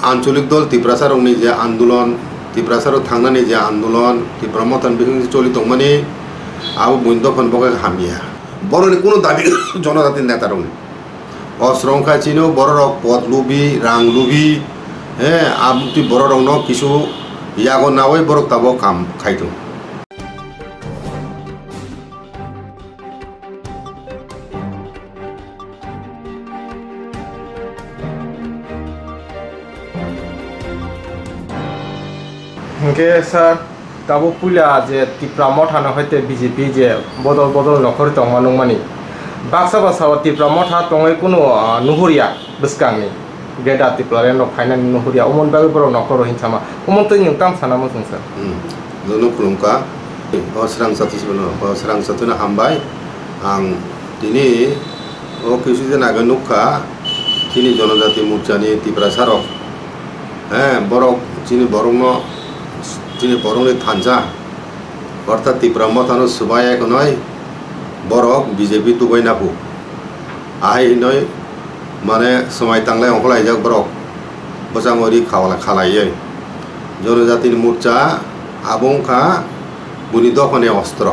आंचलिक दल त्रिपुरासारनि जे आंदोलन त्रिपुरासाराव थांनानै जे आंदोलन त्रिपुरा मथान बिथिं चलित माने आबो बन्द फनबो हामिया बर'नि कोनो दाबि जनजाति नेता दं अस्रंखा चिनो बर' रक पद लुबि रां लुबि आबुति बर' रंनो किसु यागो नावै बर' ताबो काम खायदों ओके सर ताबो पुला जे त्रिपुरा मथानो हयते बीजेपी जे बदल बदल नखर तंमानुं मानि बाक्सा बासाव त्रिपुरा मथा तंगै कुनो नुहुरिया बसकांनि गेदा त्रिपुरा नो फाइनानि नुहुरिया उमन बागै बर' नखर हिंसामा उमन तो नोंतां सानामो जों सर जोनो खुलुमका असरां सातुसबनो असरां सातुना हामबाय आं दिनै ओ किसु जे नागन नुखा दिनै जनजाति मोर्चानि त्रिपुरा साराव बर' दिनै बर'नो दिनै बर'नि थानजा अर्थात त्रिपुरा मथानो सुबाय नय बर' बीजेपी तुबाय नाबु आहाय नय माने समय तांलाय अंखलायजाक बर' बजांगरि खालायै जनजातिनि मोर्चा आबंखा बुनि दखने अस्त्र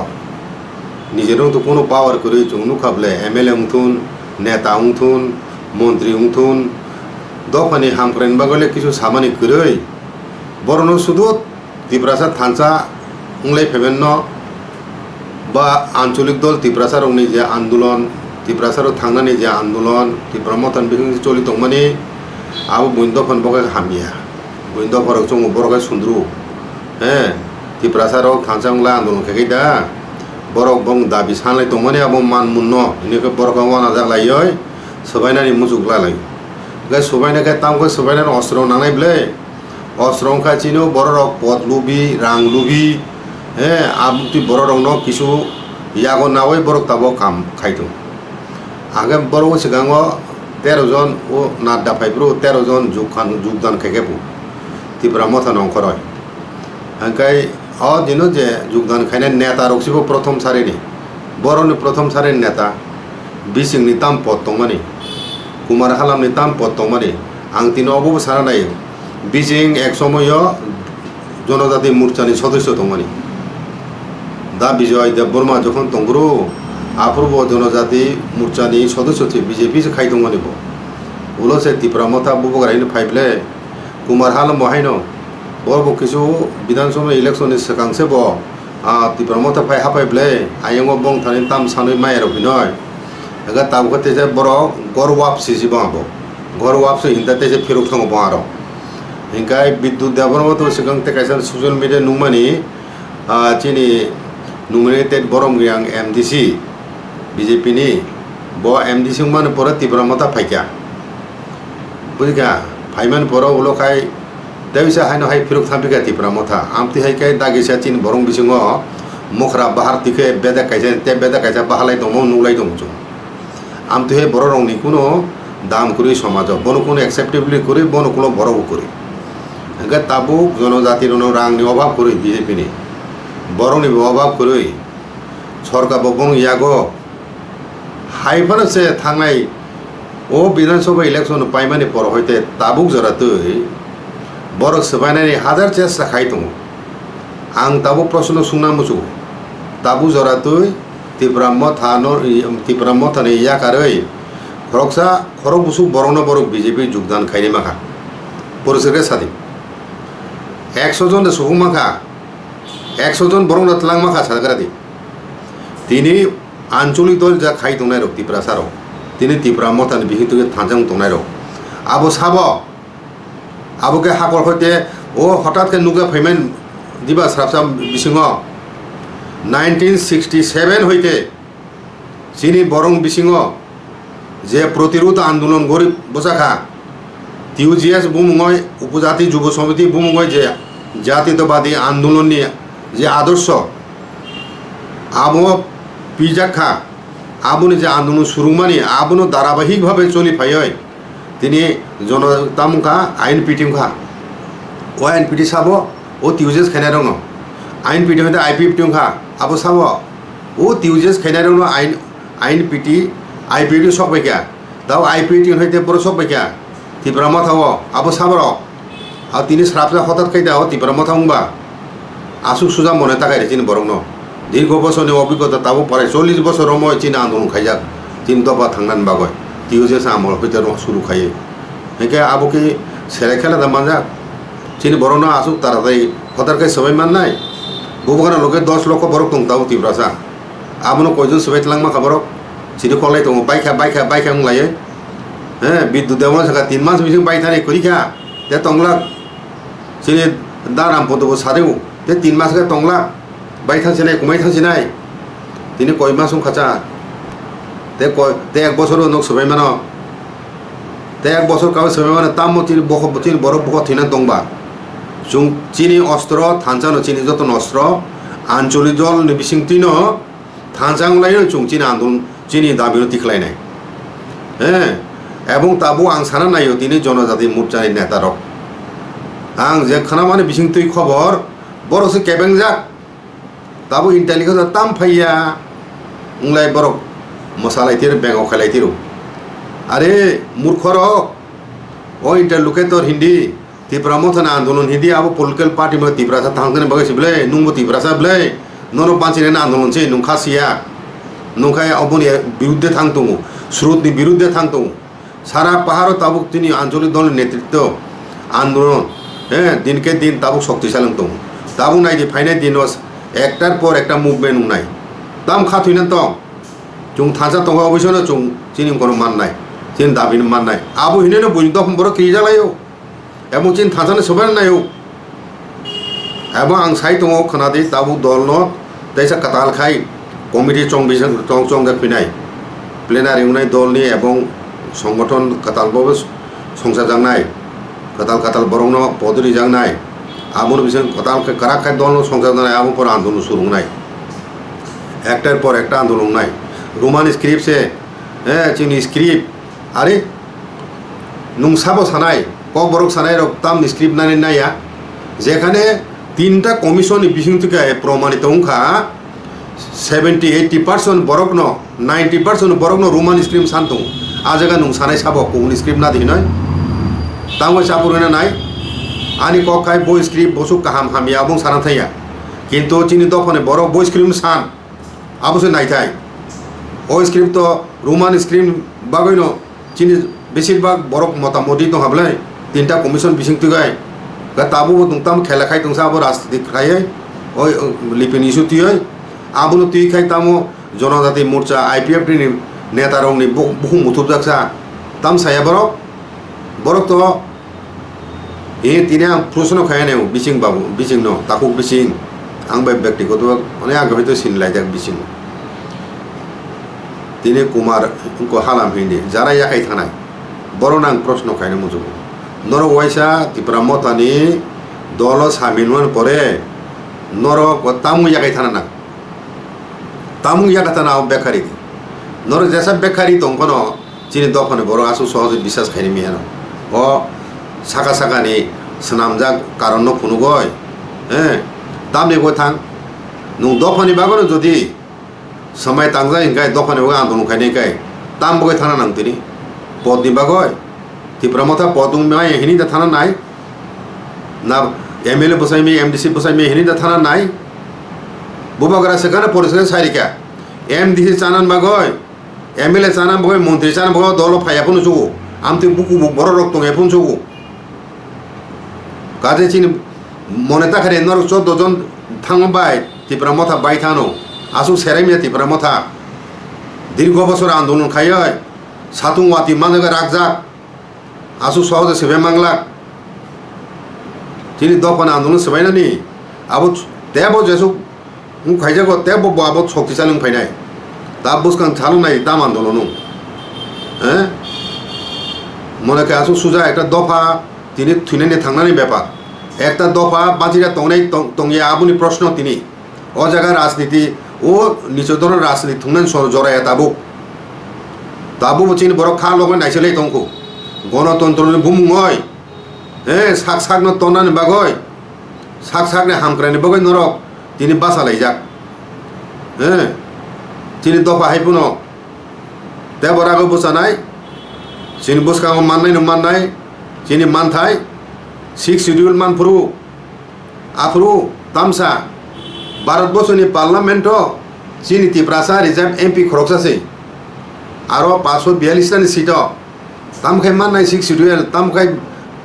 निजेरं तो कोनो पावर करै जों नुखाबले एमएलए उंथुन नेता उंथुन मन्त्री उंथुन दखने हामफ्रेन बागले किसु सामानि करै बर'नो सुदु त्रिपुरासार थानसा उंलाय फेमेन बा आंचलिक दल त्रिपुरासारनि जे आंदोलन त्रिपुरासाराव थांनानै जे आंदोलन त्रिपुरा मथान बिथिं चलित माने आबो बन्द फनबो हामिया बन्द फरक जों बर'गा सुन्द्रु त्रिपुरासाराव थांसांला आंदोलन खायदा बर' बं दाबि सानलाय दं माने आबो मान मुन्न इनिखौ बर'गा वाना जालायै सबायनानि मुजुगलालाय गाय सबायनाय तामखौ सबायनानै अस्त्र नांनायब्ले अस्रंखा चिनो बर' रक पद लुबि रां लुबि आबुति बर' रंनो किसु यागो नावै बर' ताबो काम खायदों आगे बर' सिगाङाव 13 जन ओ नादा फाइब्रु 13 जन जुगदान खायखेबु त्रिपुरा मथान अंखरय ओंखाय अ दिनो जे जुगदान खायनाय नेता रक्सिबो प्रथम सारिनि बर'नि प्रथम सारिनि नेता बिसिंनि ताम पद दंमानि कुमार हालामनि ताम पद दंमानि आं तिनावबो सारा नायो बिसिं एक समय जनजाति मोर्चानि सदस्य दंमानि दा बिजय देव बर्मा जखन दंग्रु आपूर्व जनजाति मोर्चानि सदस्य बीजेपी से खायदों माने उलो से त्रिपुरा मथा बुबगारायनो फाइब्ले कुमार हालम बहायनो बरबो किसु विधानसभा इलेक्शन सिगांसे ब त्रिपुरा मथा फाइ हाफाइब्ले आयंग बं थानि ताम सानै मायर बिनय एगा ताबखते जे बर' गरवापसि जिबाबो गरवापसि हिंदाते जे फिरक थांगो बारो हिंकाय विद्युत देवबर्मा तो सिगांते कायसा ससियेल मिडिया नुमानि चिनि नमिनेटेड बरम गियां एमडीसी बीजेपी नि ब एमडीसी मान पर त्रिपुरा मथा फाइका बुझिका फाइमान पर उलखाय दैसा हायनो हाय फिरक थांबिका त्रिपुरा मथा आमति हायकाय दागिसा चिन बरम बिसिङो मखरा बाहार तिखे बेदा कायसा ते बेदा कायसा बाहालाय दमो नुलाय दमजो आमति हे बर रंनि कुनो दाम करि समाज बनो कुनो एक्सेप्टेबली करि बनो कुनो बरबो करि एगा ताबु जनजातिर रांनि अभाव करि बीजेपी नि बर'नि अभाव करै सरकार बबं यागो हाइफार से थांनाय ओ विधानसभा इलेक्शन पाइमानि पर हयते ताबुक जरातै बर' सबायनानै हाजार चेष्टा खाय दं आं ताबु प्रश्न सुंना मुसु ताबु जरातै त्रिपुरा मथानि याकारै खरकसा खरक बुसु बर'नो बर' बीजेपी जुगदान खायनि माखा परिसरके सादि 100 जन सुबुं माखा 100 जन बरं तलां माखा सागरादि तिनि आंचलिक दल जा खाय दंनाय रक त्रिपुरा साराव तिनि त्रिपुरा मथानि बिहितुके थांजां दंनाय रक आबो साबो आबोके हाकर हयते ओ हठात के नुगा फैमेन दिबा स्राबसा बिसिङो 1967 हयते चिनि बरं बिसिङो जे प्रतिरोध आंदोलन गरि बसाखा टिउजिएस बुमुङय उपजाति जुब समिति बुमुङय जे जातीयतावादी आंदोलननि जे आदर्श आबो पिजाखा आबुनि जे आंदोलन सुरुमानि आबुनो धाराबाहिक भावे चलि फायै तिनि जनतामुखा आइन पिटिमखा ओ आइन पिटि साबो ओ टिउजिएस खायनाय दङ आइन पिटि हयते आइपि पिटिमखा आबो साबो ओ टिउजिएस खायनाय दङ आइन पिटि आइपिटि सकबायखा दाव आइपिटि हयते बर सकबायखा त्रिपुरा मथाव आबो साबर আর তিনি স্রাপসা হঠাৎ খাইতে আও তিপ্রা মথা হংবা আসুক সুজা মনে থাকাই চিনি বরং ন দীর্ঘ বছরনি অভিজ্ঞতা তাবো প্রায় 40 বছর রময় চিনি আন্দোলন খাইজাক তিন দফা থাंगनान बागय तिउ जे सामल फैते शुरू खायो हेके आबोके सेले खेला दा मानजाक चिनि बरं आसुक तारातारि हतारखाय सबाय माननाय बुबुगाना लोके 10 लक्ष बरक दं ताबो तिब्रासा आबनो कयजन सबाय तलांमा खाबरक चिनि खलाय दं बाइखा होनलायो विद्युत देवना साखा 3 मास बिजों बायथानि करिखा ते तंगला चिनि दाराम पदबो सारेउ ते 3 मास का तंगला बायथानसिनाय कुमाय थानसिनाय तिनि कय मास खाचा ते 1 बছর नक सबाय मानो ते 1 बছর काव सबाय मानो तामो चिनि बरफ बख थिना दंबा जों चिनि अस्त्र थानसानो चिनि जतन अस्त्र आंचलिक दल नि बिसिंतिनो थानसांलायनो जों चिनि आन्दोलन चिनि दाबिनो तिखलायनाय এবং তাবো आं साना नायो दिनै जनजाति मोर्चानि नेतारक आं जे खानामाने बिसिंतै खबर बरसो केबेंजाक ताबो इन्टेलिजेन्स ताम फैया उंलाय बरक मसालायतिर बेंगाव खालायतिर अरे मूर्खरक ओ इंटरलोकेटर हिंदी तिप्रा मथन आंदोलन हिंदी अब पॉलिटिकल पार्टी में तिप्रा सा थांगने बगैस ब्ले नुंगो तिप्रा सा ब्ले ननो पांचिने आंदोलन से नुंखासिया नुंखाय अबनि विरुद्ध थांतु स्रोतनि विरुद्ध थांतु सारा पहाड़ ताबुक तिनी आंचलिक दल नेतृत्व आंदोलन दिन के दिन ताबुक शक्तिशाली दं ताबुक नायदि फाइनाय दिनस एकटार पर एकटा मुभमेन्ट उनाय ताम खाथुइना दं जों थाजा दं अबैसोनो जों चिनि कोनो माननाय चिन दाबिनो माननाय आबो हिनेनो बुइन दफम बर किजालायो एबं चिन थाजानो सबाय नायो एबं आं साइ दं खोनादि ताबुक दलनो दैसा कताल खाय कमिटि चंग फिनाय प्लेनारि उनाय दलनि एबं संगठन कतालबाबो संसार जांनाय कताल बरंनो पदरि जांनाय आबुन बिसोर कताल कराखाय दलनो संसार जानाय आबुन पर आंदोलन सुरुंनाय एकटार पर एकटा आंदोलन नाय रोमान स्क्रिप्ट से चिनि स्क्रिप्ट अरे नुंसाबो सानाय क बरक सानाय रक्ताम स्क्रिप्ट नानै नाया जेखाने 3टा कमिशन बिसिंतिकाय प्रमाणित उंखा 70-80% बरक न 90% बरक न रोमान स्क्रिप्ट सानतु आजगा नुं सानाय साबो कोन स्क्रिप्ट ना दिनय तांगो सापुरना नाय आनि क खाय बय स्क्रिप्ट बसु काहाम हामिया बुं साना थाया किन्तु चिनि दफने बरक बय स्क्रिप्ट सान आबोसो नायथाय ओ स्क्रिप्ट तो रोमान स्क्रिप्ट बागैनो चिनि बेसिरभाग बरक मतामति दं हाबलाय 3टा कमिशन बिसिंतिगाय गा ताबो दंताम खेला खाय दंसाबो राजनीति खाय ओ लिपिन इस्यु तिय आबुनो ति खाय तामो जनजाति मोर्चा आईपीएफ नि नेता रंनि बहु मुथुब जाक्सा ताम साया बरक तो ए तिने आं प्रश्न खायने बिसिं बाबु बिसिं न ताकु बिसिं आं बे व्यक्तिगत अने आगे हयतो सिनलायजाक बिसिं तिने कुमार उनको हालाम हिंदी जारा याखाय थानाय बरन आं प्रश्न खायने मुजुगो नर वाइसा तिप्रा मथानि दल सामिलमन परे नर तामु याखाय थाना तामु याखा थाना बेकारी नर जैसा बेकारी दंखन चिनि दफने बर आसु सहज विश्वास खायनि मियान अ साका साकानि सनामजाक कारण न फुनुगय तामने गय थां नु दफने बागनो जदि समय तांजाय इंगाय दफने बगा आंदोलन खायनि गाय ताम बगै थाना नांतिनि पदनि बागय तिप्रा मथा पदुं माय हिनि दा थाना नाय ना एमएलए बसायमि एमडीसी बसायमि हिनि दा थाना नाय बुबागरा सेखाने परिषद सारिका एमडीसी चानान बागय एमएलए चानान बागय मंत्री चानान बागय दल फायाफोन जुगु आमते बुकु बर रक्तं एफोन जुगु काजे चिनि मने ताखारे नर 14 जन थांबाय तिप्रा मथा बायथानो आसु सेरायमिया तिप्रा मथा दीर्घ बছর आंदोलन खाय सातुं वाति मानगा रागजाक आसु सहज सेबे मांगला चिनि दफन आंदोलन सबायनानि आबो तेबो जेसु खायजागो तेबो बाबो शक्तिशाली फैनाय दा बुसकां चालु नाय दाम आंदोलन मने के आसु सुजा एकटा दफा तिनि थुइनानै थांनानै बेपार एकटा दफा बाजिरा तंनाय तंगिया आबुनि प्रश्न तिनि ओ जागा राजनीति ओ निचोदर राजनीति थुंनान जराया ताबु चिनि बर खा लगै नायसलै तंखौ गणतन्त्रनि बुमुङै साक साकनो तनानै बागय साक साकने हामक्रायनि बागै नरक तिनि बासालायजाक चिनि दफा हायपुनो ते बरागो बुसानाय चिनि बुसकाङो माननाय चिनि मानथाय 6 শিডিউল মানফুরু আফরু তামসা ভারতবর্ষনি পার্লামেন্ট চিনি ত্রিপুরাসা রিজার্ভ এমপি খরকসাসে আর 542 সিট তামখাই মাননাই 6 শিডিউল তামখাই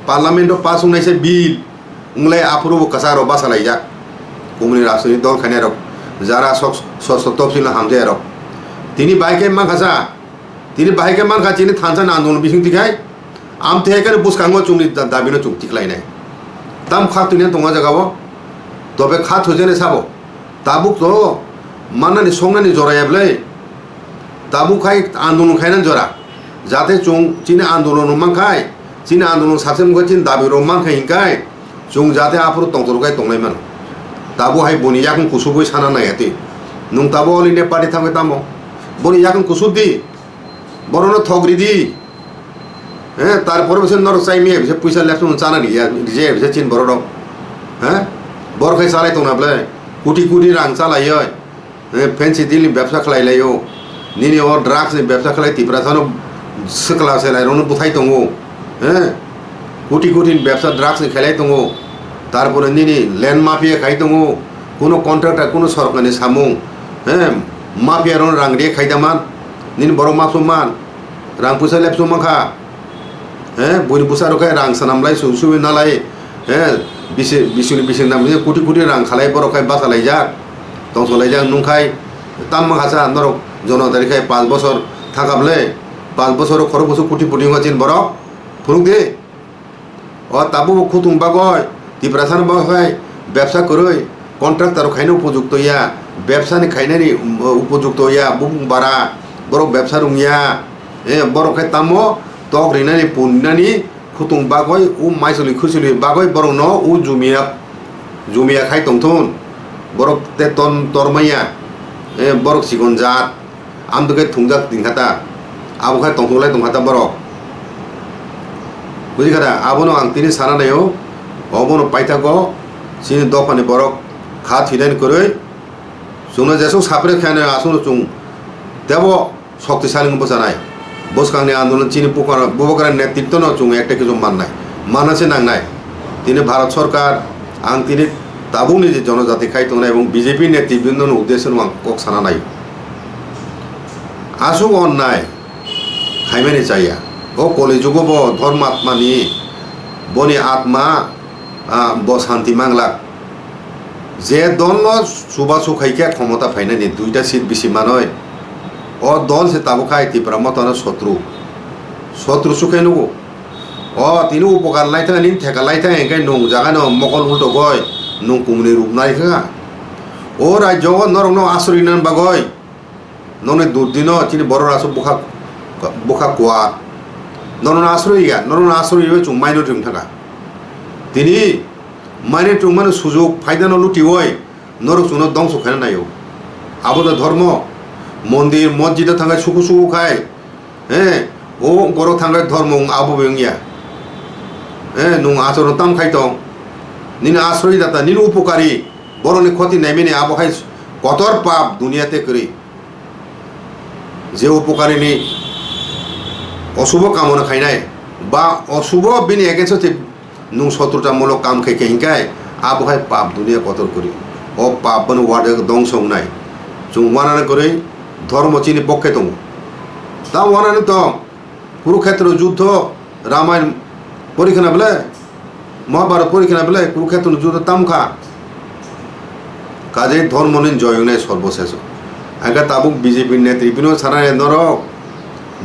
পার্লামেন্ট পাস হনাইছে বিল উংলাই আফরু কাসার বাসালাইজাক কুমনি রাজনৈতিক দল খানে রক যারা তফসিল হামজে রক তিনি বাইকে মানখাসা তিনি বাইকে মানখা চিনি থানসান আন্দোলন বিসিং তিখাই আম থেকারে বুসকাঙ্গ চুমনি দাবিনো চুম তিখলাইনাই তাম খা তুইনে দङ জাগাবো তবে খা থজেনে সাবো তাবুক তো মানানি সংনানি জরাयाब्लै তাবুক খাই আন্দোলন খাইনান জরা যাতে চুং চিনি আন্দোলন মানখাই চিনি আন্দোলন সাথে মুখে চিনি দাবি মানখাই হিंखाय চুং যাতে আফরু তংতরখাই তংনাইমান তাবো হাই বনি याखन कुसुबৈ साना नायाते नुं ताबो अल इंडिया पार्टी थांबाय तामो बनि याखन कुसुबदि बरनो थगरिदि হ্যাঁ তারপরে বসে নর চাইমিয়ে বিসে পয়সা লেপসন চানা নিয়া যে বিসে চিন বড় দং হ্যাঁ বরখাই চালাই দং নাবলে কোটি কোটি রাং চালাयो ফেন্সি দিলি ব্যবসা খালাইলাयो নিনি অর ড্রাগসनि ব্যবসা খালাই ত্রিপুরাসাनो सकला सेलायरनो बुथाय दङ হ্যাঁ কোটি কোটি ব্যবসা ড্রাগসनि খালাই দङ তারপরে নিনি ল্যান্ড মাফিয়া খাই দङ কোনো কন্ট্রাক্টর কোনো সরকারनि সামুং হ্যাঁ মাফিয়ারनो রাং রে খাইदामान নিনি বড় মাসुमान রাং পয়সা লেপसो माखा হ্যাঁ বই বুসা রখায় রাং সানামলাই সুসুবি নালাই হ্যাঁ বিশি নাম কোটি কোটি রাং খালাই বরখাই বাসালাই যাক তংসলাই যাক নুংখাই তাম মাখাসা নরক জনতারিখাই 5 বছর থাকাবলে 5 বছর খরচ বছর কোটি কোটি চিন বড় ফুরুক দে ও তাবু খুতুং বাগয় ত্রিপুরাসান বাগয় ব্যবসা করই কন্ট্রাক্টর খাইনো উপযুক্ত ইয়া ব্যবসানি খাইনানি উপযুক্ত ইয়া বুং বারা বড় ব্যবসা রুমিয়া বড় খাই তামো tok rinani punnani khutung bagoi maisoli khusili bagoi borok no jumia khai tongthun borok te ton tormaya borok sikon jat amduke thungjak tingkhata abo khai tongtholai tongkhata borok bujikara abono ang tini sana nayo obono paithago sini dopani borok kha thidan koroi sungna jeso sapre khane asuno chung debo শক্তিশালী বসানাই বসকাংনি আন্দোলন চিনি বুবকার নেতৃত্ব ন চুং একটা কিছু মাননাই মানাসে নাংনাই তিনি ভারত সরকার আং তিনি তাবুনি যে জনজাতি খাইতংনাই এবং বিজেপি নেতৃবৃন্দন উদ্দেশ্য কক সানা নাই আসুক অন্যায় খাইমেনি চাইয়া ও কলিযুগ ব ধর্মাত্মানি বনি আত্মা ব শান্তি মাংলাক যে দল সুবা সুখাইকে ক্ষমতা ফাইনানি 2টা সিট বেশি মানয় ও দল সে তাবো খাই ত্রিপুরা মতন শত্রু সুখাই নুগো ও তিনি উপকার লাইথা নিন ঠেকা লাইথা এঙ্কাই নং জাগানো মকল উল্টো গয় নং কুমনি রূপ নাইখা ও রাজ্য নরং আশ্রয় নান বাগয় ননে দুদিন তিনি বড় রাসু বোখা কোয়া নরন আশ্রয় চুং মাইনো টুং থাকা তিনি মাইনে টুং মানে সুযোগ ফায়দানো লুটি হয় নরক চুনো দংশ খাই নাইও আবদ ধর্ম মন্দির মসজিদে থাকায় সুখু খায় হ্যাঁ ও বড় থাকায় ধর্ম আবু বেঙ্গিয়া হ্যাঁ নুং আচরণ তাম খাইতং নিন আশ্রয় দাতা নিন উপকারী বড়নি ক্ষতি নেমেনি আবু খাই কতর পাপ দুনিয়াতে করি যে উপকারিনী অশুভ কামনা খাইনাই বা অশুভ বিনি এগেন্সে নুং শত্রুতামূলক কাম খাইকে হিংকায় আবু খাই পাপ দুনিয়া কতর করি ও পাপ বান ওয়ার্ড ধ্বংস নাই চুং ওয়ানা করে ধর্ম চিনি পক্ষে দङ তা ওয়ানানি তো কুরুক্ষেত্র যুদ্ধ রামায়ণ পরীক্ষা না বলে মহাভারত পরীক্ষা না বলে কুরুক্ষেত্র যুদ্ধ তামখা কাজে ধর্ম নিন জয় নাই সর্বশেষ আগে তাবুক বিজেপি নেতৃবৃন্দ সারা নরক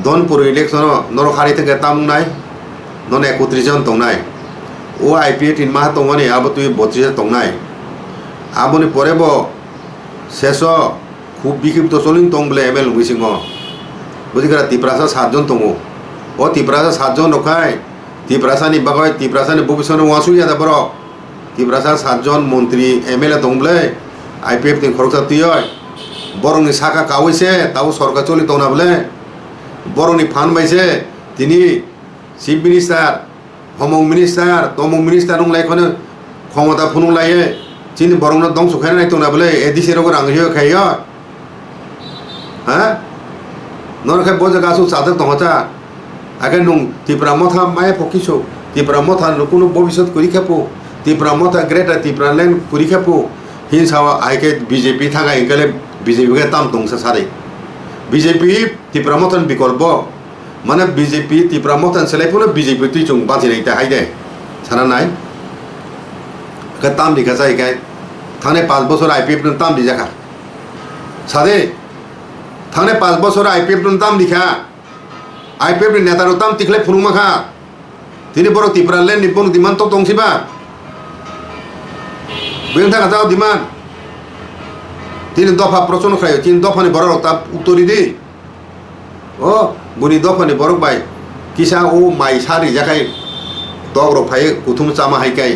ধনপুর ইলেকশন নরক হারি থেকে তাম নাই নন 31 জন দङ নাই ও আইপিএ 3 মাহ দङনি আবো তুই 32 দङ নাই আবনি পরে ব শেষ খুব বিক্ষিপ্ত চলিন দং বলে এমএল বুঝিং বুঝিকারা ত্রিপুরাসা 7 জন দङ ও ত্রিপুরাসা 7 জন রখায় ত্রিপুরাসানি বাগয় ত্রিপুরাসানি ভবিষ্যৎ ওয়াসুইয়া দা বড় ত্রিপুরাসা 7 জন মন্ত্রী এমএলএ দং বলে আইপিএফ নি খরচা তুই বরংনি শাখা কাওইছে তাও সরকার চলি দङ না বলে বরংনি ফান বাইছে তিনি চিফ মিনিস্টার হোম মিনিস্টার তমুক মিনিস্টার লাইখনে ক্ষমতা ফুনুং লাইয়ে চিনি বরং দং সুখাই নাই দङ না বলে এডিসি রগ রাংহিও খাইয় হ্যাঁ নরখাই বজা গাছু চাদক দङতা আগে নুং ত্রিপুরা মথা মায়ে পকিছো ত্রিপুরা মথা কোনো ভবিষ্যৎ করি খেপো ত্রিপুরা মথা গ্রেটার ত্রিপুরা ল্যান্ড করি খেপো হিংসাওয়া আইকে বিজেপি থাকা ইনকালে বিজেপিকে তাম দংসা সারে বিজেপি ত্রিপুরা মতন বিকল্প মানে বিজেপি ত্রিপুরা মতন সেলাইপুনো বিজেপি তুই চুং বাঁচিনাইতে হাইদে সারা নাই তাম দিখা যাইগায় थांनाय 5 বছর आईपीएफ ताम दिजाखा सादे थांनाय 5 বছর आईपीएफ ताम दिखा आईपीएफ नेतारो ताम तिखलाय फुरुमाखा तिनि बर त्रिपुरा ल्यान्ड निपन दिमान तो दंसिबा बेनि थाखा जाव दिमान तिनि दफा प्रश्न खायो तिनि दफानि बर ता उत्तरी दि ओ बुनि दफानि बर बाय किसा ओ माइ सारि जाखाय दग्र फाय कुथुम चामा हायकाय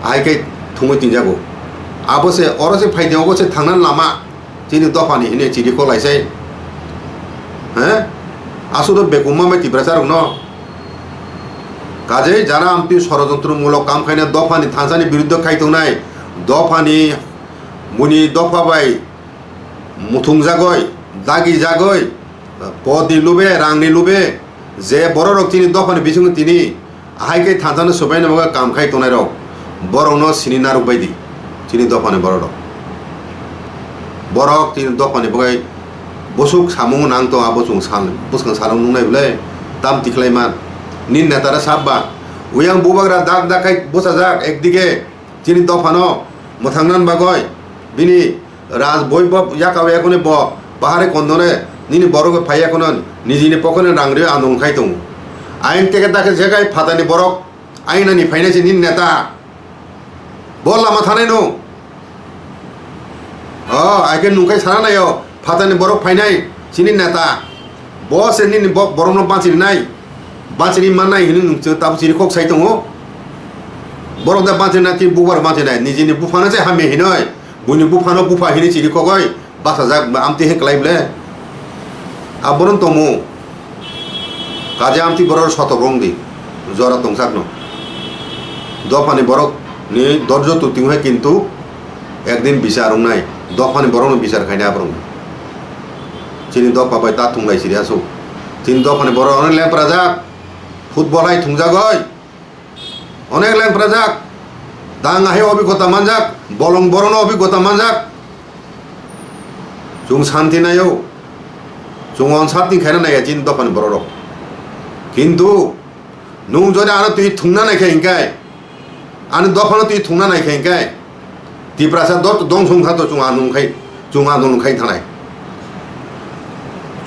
हायकाय थुङै तिंजागौ आबोसे अरसे फायदेयावबोसे थांनानै लामा जिनि दफानि हिने चिरिखौ लायसै আসলে বেগুমা মে ত্রিপুরাচার ন কাজে যারা আমতি ষড়যন্ত্রমূলক কাম খাইনা দফানি থানসানি বিরুদ্ধে খাইতো নাই দফানি মুনি দফা বাই মুথুং জাগয় দাগি জাগয় পদি লুবে রাংনি লুবে যে বড় রক তিনি দফানি বিসুং তিনি আহাইকে থানসানি সবাইনে মগা কাম খাইতো নাই রক বরং সিনি নারুক বাইদি চিনি দফানি বড় বরক তিনি দফানি বগাই বসুক সামু নাংতো আবসুং সাল বুসকাं সালং नुंनाय बले ताम तिखलायमान निन नेतारा साबबा उयां बुबाग्रा दाग दाखाय बसा जाक एकदिके चिनि दफानो मोथांनान बागय बिनि राज बयब याकावे कोने ब पाहारे कोन्दने निनि बरक फाया कोन निजिनि पकने रांग्रि आनंग खायतं आइन तेके दाके जेगाय फादानि बरक आइनानि फायनायसि निन नेता बल लामा थानाय नो आइके नुंखाय सारानायो फातानि बरक फायनाय चिनि नेता बस निनि बरमनो बांचिनि नाय बांचिनि माननाय हिनि नुंचो ताबो चिरि खक साइ दङ बरक दा बांचिना ति बुबार बांचिनाय निजिनि बुफानो जे हामे हिनय बुनि बुफानो बुफा हिनि चिरि खगय बासा जाक आमति हेकलायबले आबरन तमु काजे आमति बरर शतबंग दि जरा तंसाकनो दफानि बरक नि दर्ज तुतिं है किन्तु एकदिन बिचारं नाय दफानि बरनो बिचार खायना आबरं चिनि दफा बाय ता थुंलाय सिरियासो चिनि दफानि बर अनेक लें प्रजाक फुटबल हाय थुंजागय अनेक लें प्रजाक दांगा हाय अभिज्ञता मानजाक बलं बरनो अभिज्ञता मानजाक जों शान्ति नायो जों अनसातनि खायना नाया चिनि दफानि बर किन्तु नुं जदि आरो तुइ थुंना नायखाय हिंखाय आनो दफानो तुइ थुंना नायखाय हिंखाय तिप्रासा दत दं संखातो जों आनो नुखाय थानाय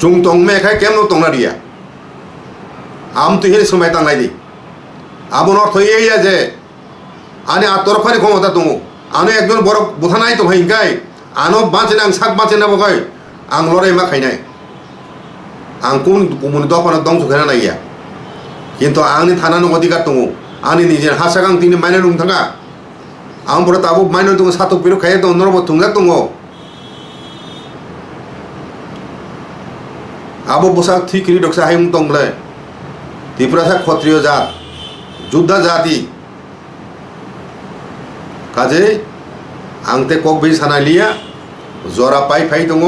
जों दं मेखाय केमनो दंना दिया आम तुहि समय तांलाय दि आबन अर्थ एया जे आने आतरफानि क्षमता दङ आनो एकजन बरक बुथानाय दं हिंखाय आनो बांचिना आं साक बांचिना बगय आं लराय मा खायनाय आं कोन गुमुनि दफानो दं सुखायना नायया किन्तु आंनि थानानो अधिकार दङ आंनि निजे हासाक आं तिनि माइनाय नुं थाङा आं बर ताबो माइनाय दङ सातक बिरु खाय दङ नरबो थुंजाक दङ आबो बसाक थिखिरि डक्सा हायम दंब्ले त्रिपुरासा क्षत्रिय जात योद्धा जाति काजे आंते कक बे साना लिया जरा पाई फाई दङ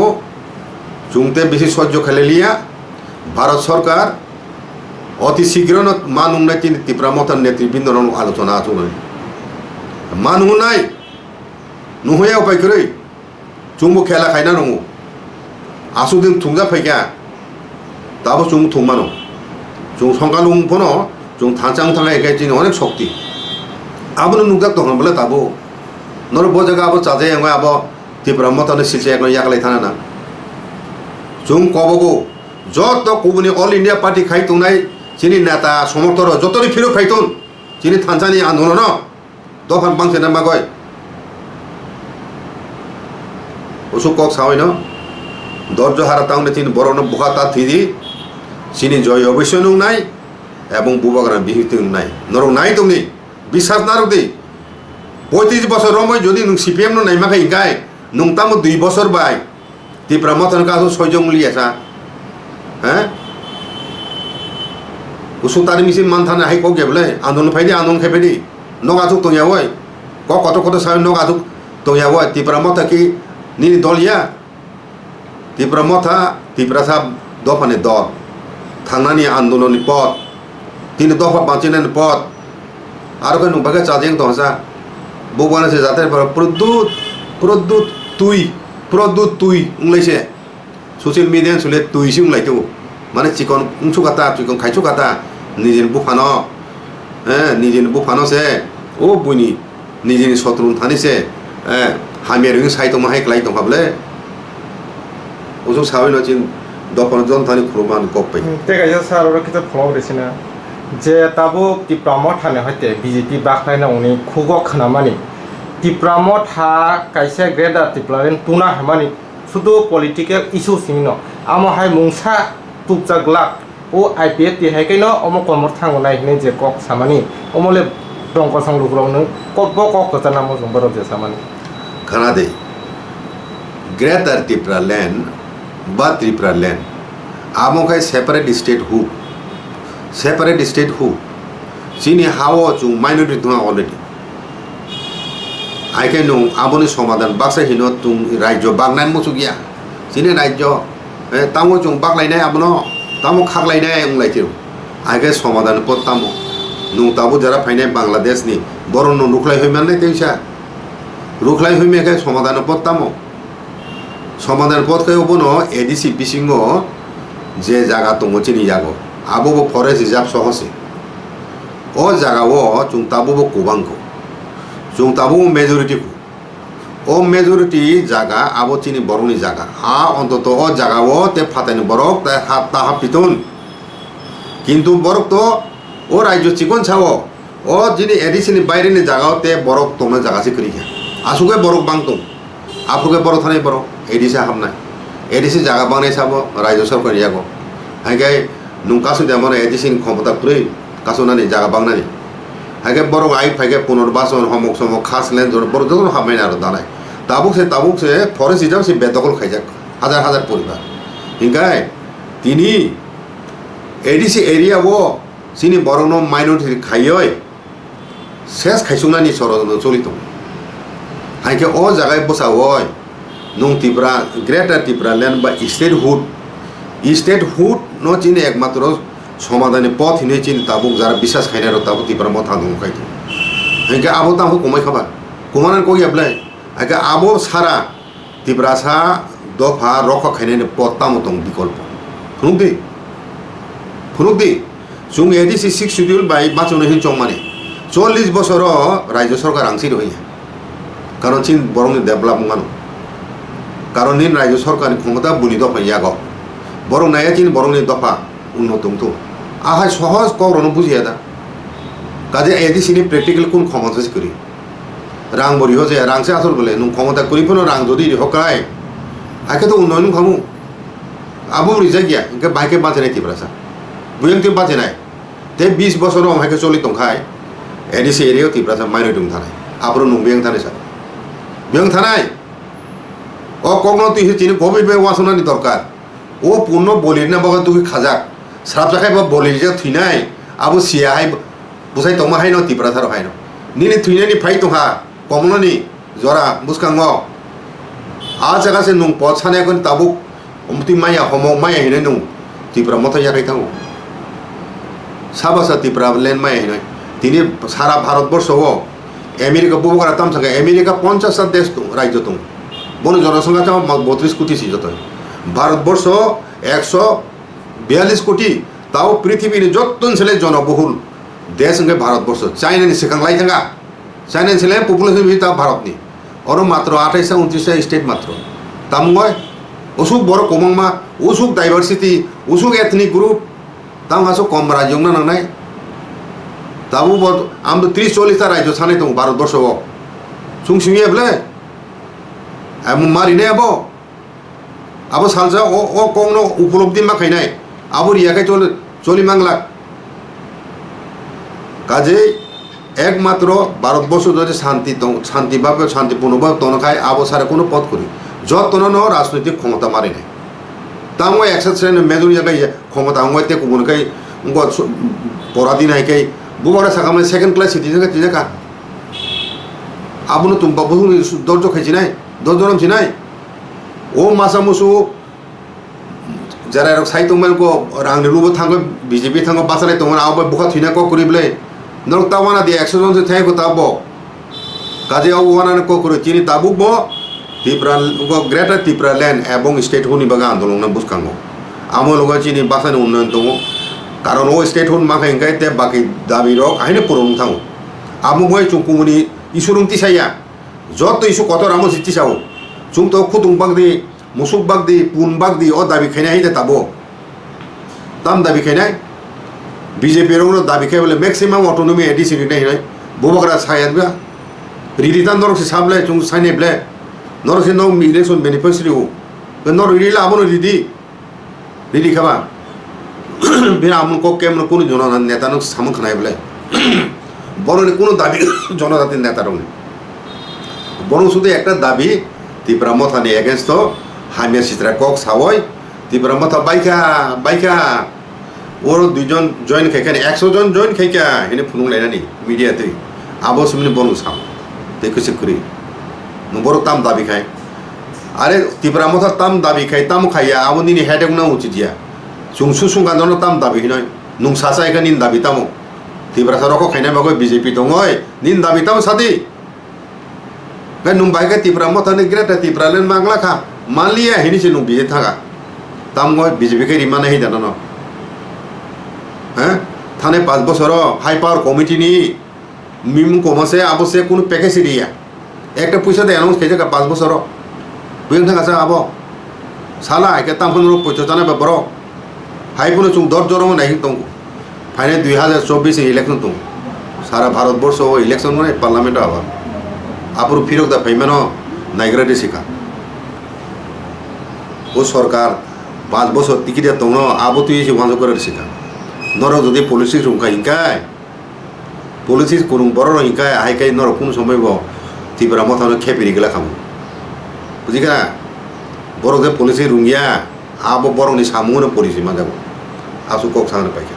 जुंते बेसि सह्य खाले लिया भारत सरकार अति शीघ्र मानुंनाय तिनि त्रिपुरा मथन नेतृबृंद आलोचना आचुनाय मानुंनाय नुहैया उपायखरै जुंबो खेला खायना दङ आसुदिन थुंजा फैगा ताबो जों थुमानो जों संगालुं फनो जों थांचां थांगा एके जिनि अनेक शक्ति आबो नुगाक दङ बले ताबो नर बजागा आबो चाजे एंगा आबो त्रिपुरा मथन सिलसे एकन याकलाय थाना ना जों कबगो जत कुबुनि ऑल इंडिया पार्टी खायतुनाय जिनि नेता समर्थर जतनि फिरो खायतुन जिनि थांचानि आन्दोलन दफान बांसेना मागय उसु कक सावैनो दर्ज हारा तांने तीन बरनो बुहाता थीदी चिनि जय अवश्य नुंनाय एवं बुबाग्रा बिहित नुंनाय नरक नाय दंनि বিশ্বাস नारदि 35 বছর রময় যদি নুं সিপিএম नो नायमाखै गाय नुंताम 2 বছর बाय त्रिपुरा मथन कासो सयजों लियासा उसु तारि मिसिन मानथाना हाय को गेबले आन्दोलन फायदि आन्दोलन खेफेदि नगाजुक तयावय क कत साय नगाजुक तयावय त्रिपुरा मथकी निनि दलिया त्रिपुरा मथा त्रिपुरासा दफानि दल थांनानि आन्दोलननि पद তিনি দফা বাঁচিলেন পথ আর ওকে নুবাকে চাজিং দহসা বউবানা সে যাতে প্রদ্যুৎ প্রদ্যুৎ তুই উংলাইছে সচিয়েল মিডিয়ান সুলে তুইসি উংলাইতো মানে চিকন উংসু কাতা চিকন খাইছু কাতা নিজের বুফানো হ্যাঁ নিজের বুফানো সে ও বুনি নিজের শত্রু থানিছে হামিয়ার সাইতো মাহাই ক্লাই দं হাবলে ওসব সাবাই নচিন দফানো জন থানি খুরমান কপাই তেগাইছে স্যার ওরা কিছু ফলো রেছিনা যে তাবো টিপ্রামো থানে হইতে বিজেপি বাখনাইনা উনি খুগক খানামানি টিপ্রামো থা কাইছে গ্রেডা টিপ্লারেন তুনা হামানি শুধু পলিটিক্যাল ইস্যু সিমিনো আমো হাই মুংসা তুকজাক লাক ও আইপিএ তিহাইকাইন অমো কর্মর থাঙ্গনাই হিনে যে কক সামানি অমলে দংক সংলুকুরাवनो কব কক জানা মো জংবার যে সামানি খানা দে গ্রেটার ত্রিপুরা ল্যান্ড বা ত্রিপুরা ল্যান্ড আমো খাই separate state who sini hawo chung minority tunga already I can know aboni somadan baksa hino tung rajyo bagnan mo sugia sini rajyo tamo chung baglai nai abono tamo khaglai nai unglai tiru I can somadan pot tamo nung tabu jara phainai Bangladesh ni boron no ruklai hoiman nai teisa ruklai hoime kai somadan pot tamo somadan pot kai obono ADC bisingo je jaga tongo chini jago abo bo forest reserve sohose o jaga wo chung tabu bo kubangko chung tabu majority ko o majority jaga abo chini boroni jaga a ontoto o jaga wo te phatani borok ta hatta hapitun kintu borok to o rajyo chikon chawo o jini addition baire ni jaga te borok toma jaga se kri asuke borok bangtung apuke borok thani borok addition hamna addition jaga bangnai sabo rajyo sarkar yago hagai nung kasu jamon addition khomota puri kasu nani jaga bangnani hagai borok ai phage punorbason homok somok khas len jor borok jor hamaina aro danai tabuk se forest reserve se bedokol khaijak হাজার পরিবার হিংগাই তিনি ADC area ও সিনি বরং minority খাইয় শেষ খাইসুনানি সরজন চলিত হাইকে ও জায়গায় বসা হয় নং ত্রিপুরা গ্রেটার ত্রিপুরা ল্যান্ড বা স্টেট হুড ন চিনি একমাত্র সমাধানের পথ হিনে চিনি তাবুক যারা বিশ্বাস খাইনার তাবুক ত্রিপুরা মথা দং খাইতো হাইকে আবো তাবো কমাই খাবার কমানান কই আবলাই হাইকে আবো সারা ত্রিপুরা সা দফা রক্ষা খাইনানি পথ তামো দং বিকল্প ফুনুকদি जों एडिसि 6 शिड्यूल बाय बाचनो हिन चंमाने 40 बছর राज्य सरकार आंसिर होय कारण चिन बरंनि डेभलप मानो कारण निन राज्य सरकार क्षमता बुनि दफा यागो बरं नाया चिन बरंनि दफा उन्नत तो आहा सहज कौरनो बुझिया दा काजे एडिसि नि प्रेक्टिकल कोन क्षमता करी रां बरि हो जे रां से आसल बोले नु क्षमता करी फनो रां जदि हकाय आके तो उन्नयन खामु आबो रिजा गया इनके बाइके बाचने तिब्रासा बुयंग तिब्बा जेनाय ते 20 बছর हमहायके चलि तंखाय एडिसि एरियाव तिब्रासा माइनरिटी थानाय आब्रो नु बेंग थानाय सा बेंग थानाय ओ कगनो तुहि चिनि कोविड बे वासनानि दरकार ओ पूर्ण बलिरना बगा तुहि खाजाक साब जाखाय बा बलिरजा थुइनाय आबो सियाहाय बुसाय तंमा हाय न तिब्रा थार हाय न निनि थुइनायनि फाइ तंहा कमननि जरा बुसकांग आ जागा से नु पछानाय कोन ताबुक उमति माया हमो माया हिने नु तिब्रा मथाय जाखाय थांगो साबासा त्रिपुरा लैंड माय हिने तिनी सारा भारतवर्ष हो अमेरिका बुबुगारा ताम संगे अमेरिका 50 देश तो राज्य तो बन जनसंख्या था 32 कोटी सी जत भारतवर्ष 142 कोटी ताओ पृथ्वी नि जतन छले जनबहुल देश संगे भारतवर्ष चाइना नि सिखां लाई थांगा चाइना छले पपुलेशन भी ता भारत नि और मात्र 28 29 स्टेट मात्र तामगय उसुक बर कमंगमा उसुक डाइवर्सिटी उसुक एथनिक ग्रुप ताम आसो कम राज्य ना नांनाय ताबु आम तो 30-40 राज्य सानै दं भारतवर्ष हो सुंसिंगे बले आम मारिने आबो सालजा ओ कोंनो उपलब्धि मा खाइनाय आबो रियाखाय चलि मांगला काजे एकमात्र भारतवर्ष যদি শান্তিভাবে শান্তিপূর্ণভাবে তনখায় আবো সারে কোনো পথ করি যতন রাজনৈতিক ক্ষমতা মারি নাই তামো এক্সেসেন মেজর জায়গায় ক্ষমতা আমতে কুবনকাই উঙ্গ পরাদিন হাইকাই বুমারা সাকামে সেকেন্ড ক্লাস সিটিজেন কা তিজাকা আবুনো তুমবা বহু দর্জ খাইছি নাই দর্জরম ছি নাই ও মাসা মুসু যারা এরকম সাই তোমার কো রাংনি রুবো থাঙ্গো বিজেপি থাঙ্গো বাসালে তোমার আও বুকা থুইনা কো করিবলে নরক তাওয়ানা দিয়ে 100 জন থাই কো তাবো কাজে আও ওয়ানা কো করে চিনি তাবুক বো ত্রিপুরা গ্রেটার ত্রিপুরা ল্যান্ড এবং স্টেট হুনি বাগা আন্দোলন না বুসকাঙ্গো আমো লগা চিনি বাসানি উন্নয়ন দङ কারণ ও স্টেট হুন মাখাই গাই তে বাকি দাবি রক আইনে পুরন থাঙ্গো আমো বই চুকুমুনি ইসুরুং তিসাইয়া যত ইসু কত রামো জিতিসাও চুং তো খুতুং বাগদি মুসুক বাগদি পুন বাগদি ও দাবি খাইনা হইতে তাবো তাম দাবি খাইনাই বিজেপি রং দাবি খাই বলে ম্যাক্সিমাম অটোনমি এডিসি নাই নাই ববগরা সায়াদবা রিরিতান নরসি সাবলে চুং সাইনেবলে নরসি নো ইলেকশন বেনিফিশিয়ারি ও নর রিলা আবনো রিদি খাবা বিনা আমন কো কেমন কোন জন নেতা নক সামন খানাই বলে বড়নি কোন দাবি জনজাতির নেতা রং বড় শুধু একটা দাবি ত্রিপুরা মথানি এগেনস্ট হামিয়া সিত্রা কক সাওয় ত্রিপুরা মথা বাইকা ওর দুইজন জয়েন খাইখানে 100 জন জয়েন খাইকা হেনে ফুনুং লাইনানি মিডিয়াতে আবো সুমনি বনু সাম দেখো সিকুরি বড় তাম দাবি খায় আরে ত্রিপুরা মথা তাম দাবি খায় তাম খাইয়া আবো নিনি হেডেক না উচিত দিয়া সুংসু সুঙ্গাজন তাম দাবি নয় নুং সাসা একা নিন দাবি তামো ত্রিপুরা সারক খাইনা বাগো বিজেপি দङय নিন দাবি তাম সাদি kan nung baik ত্রিপুরা মথানি গ্রেটা ত্রিপুরা লেন বাংলা খা মালিয়া হিনিছে নুং বিজে থাকা তাম গয় বিজেপি কে রিমানে হি জানো না হ্যাঁ থানে 5 বছর হাই পাওয়ার কমিটি নি মিম কমাসে আবসে কোন প্যাকেজ দিয়া একটা পয়সা দে অ্যানাউন্স খেয়ে 5 বছর বুঝেন থাকা আবো সালা একে তাম কোন পয়সা জানা বড় হাই কোন চুং দর জরম নাই তং ফাইনে 2024 ইলেকশন তং সারা ভারতবর্ষ ইলেকশন মানে পার্লামেন্ট আবার আপুর ফিরক দা ফাইমানো নাইগ্রাডে শিখা ও সরকার 5 বছর টিকিট দङ আবো তুই এসে বন্ধ করে শিখা নর যদি পলিসি রুমকা হিংকায় পলিসি করুম বড় হিংকায় হাইকাই নর কোন সময় ত্রিপুরা মথানো খেপিরি গেলা খামো বুঝিকা বড় যে পলিসি রুঙ্গিয়া আবো বড়নি সামুনে পরিসীমা যাব আসু কক সামনে পাইকা